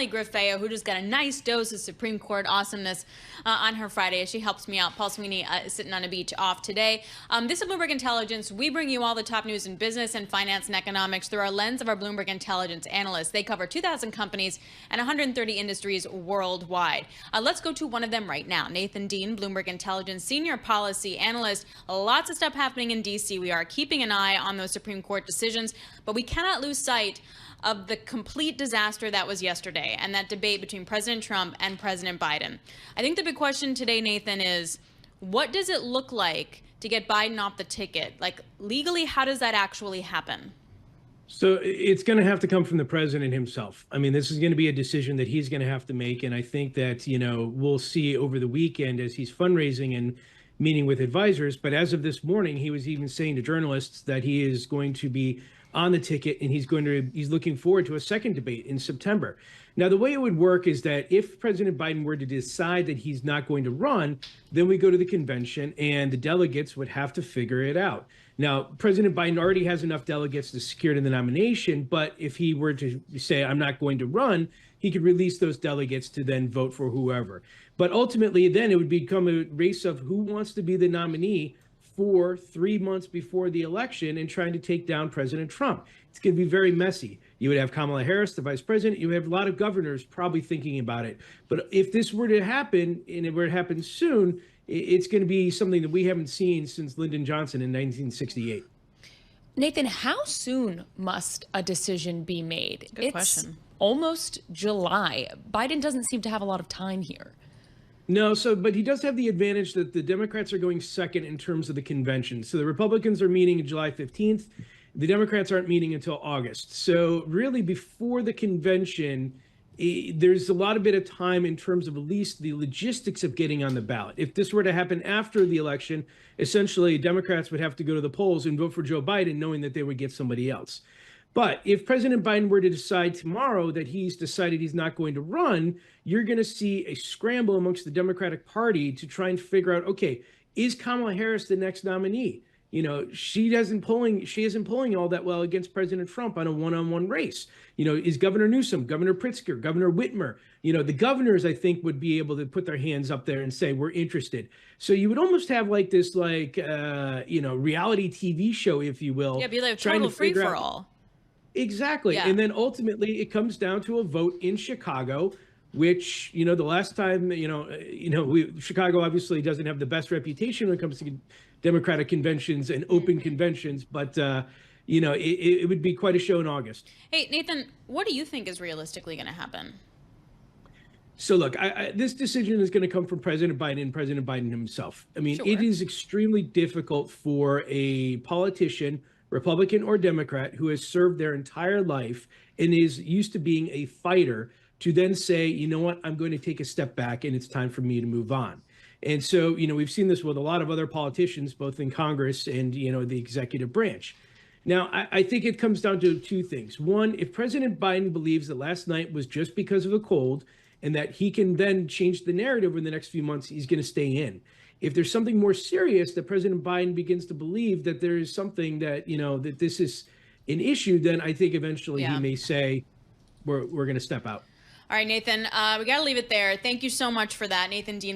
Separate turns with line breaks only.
Griffeo, who just got a nice dose of Supreme Court awesomeness on her Friday as she helps me out. Paul Sweeney is sitting on a beach off today. This is Bloomberg Intelligence. We bring you all the top news in business and finance and economics through our lens of our Bloomberg Intelligence analysts. They cover 2,000 companies and 130 industries worldwide. Let's go to one of them right now. Nathan Dean, Bloomberg Intelligence Senior Policy Analyst. Lots of stuff happening in D.C. We are keeping an eye on those Supreme Court decisions, but we cannot lose sight of the complete disaster that was yesterday and that debate between President Trump and President Biden. I think the big question today, Nathan, is what does it look like to get Biden off the ticket? Like, legally, how does that actually happen?
So it's going to have to come from the president himself. I mean, this is going to be a decision that he's going to have to make. And I think that, we'll see over the weekend as he's fundraising and meeting with advisors. But as of this morning, he was even saying to journalists that he is going to be on the ticket and he's looking forward to a second debate in September. Now, the way it would work is that if President Biden were to decide that he's not going to run, then we go to the convention and the delegates would have to figure it out. Now, President Biden already has enough delegates to secure the nomination, but if he were to say, I'm not going to run, he could release those delegates to then vote for whoever. But ultimately, then it would become a race of who wants to be the nominee for 3 months before the election and trying to take down President Trump. It's going to be very messy. You would have Kamala Harris, the vice president. You have a lot of governors probably thinking about it. But if this were to happen, and it were to happen soon, it's going to be something that we haven't seen since Lyndon Johnson in 1968.
Nathan, how soon must a decision be made?
Good question.
It's almost July. Biden doesn't seem to have a lot of time here.
No, but he does have the advantage that the Democrats are going second in terms of the convention. So the Republicans are meeting July 15th. The Democrats aren't meeting until August. So really before the convention, there's a lot of bit of time in terms of at least the logistics of getting on the ballot. If this were to happen after the election, essentially Democrats would have to go to the polls and vote for Joe Biden, knowing that they would get somebody else. But if President Biden were to decide tomorrow that he's decided he's not going to run, you're going to see a scramble amongst the Democratic Party to try and figure out, okay, is Kamala Harris the next nominee? She isn't polling all that well against President Trump on a one-on-one race. Is Governor Newsom, Governor Pritzker, Governor Whitmer, the governors, I think, would be able to put their hands up there and say, we're interested. So you would almost have like this, reality TV show, if you will.
Yeah, be like total free-for-all.
Exactly.
Yeah.
And then ultimately it comes down to a vote in Chicago, which, the last time, Chicago obviously doesn't have the best reputation when it comes to Democratic conventions and open conventions, but, it would be quite a show in August.
Hey, Nathan, what do you think is realistically going to happen?
So look, this decision is going to come from President Biden and President Biden himself. I mean,
Sure.
It is extremely difficult for a politician, Republican or Democrat, who has served their entire life and is used to being a fighter, to then say, you know what, I'm going to take a step back and it's time for me to move on. And so, we've seen this with a lot of other politicians, both in Congress and, the executive branch. Now, I think it comes down to two things. One, if President Biden believes that last night was just because of a cold and that he can then change the narrative in the next few months, he's going to stay in. If there's something more serious that President Biden begins to believe that there is something that, that this is an issue, then I think eventually he may say, we're going to step out.
All right, Nathan, we got to leave it there. Thank you so much for that. Nathan Dean.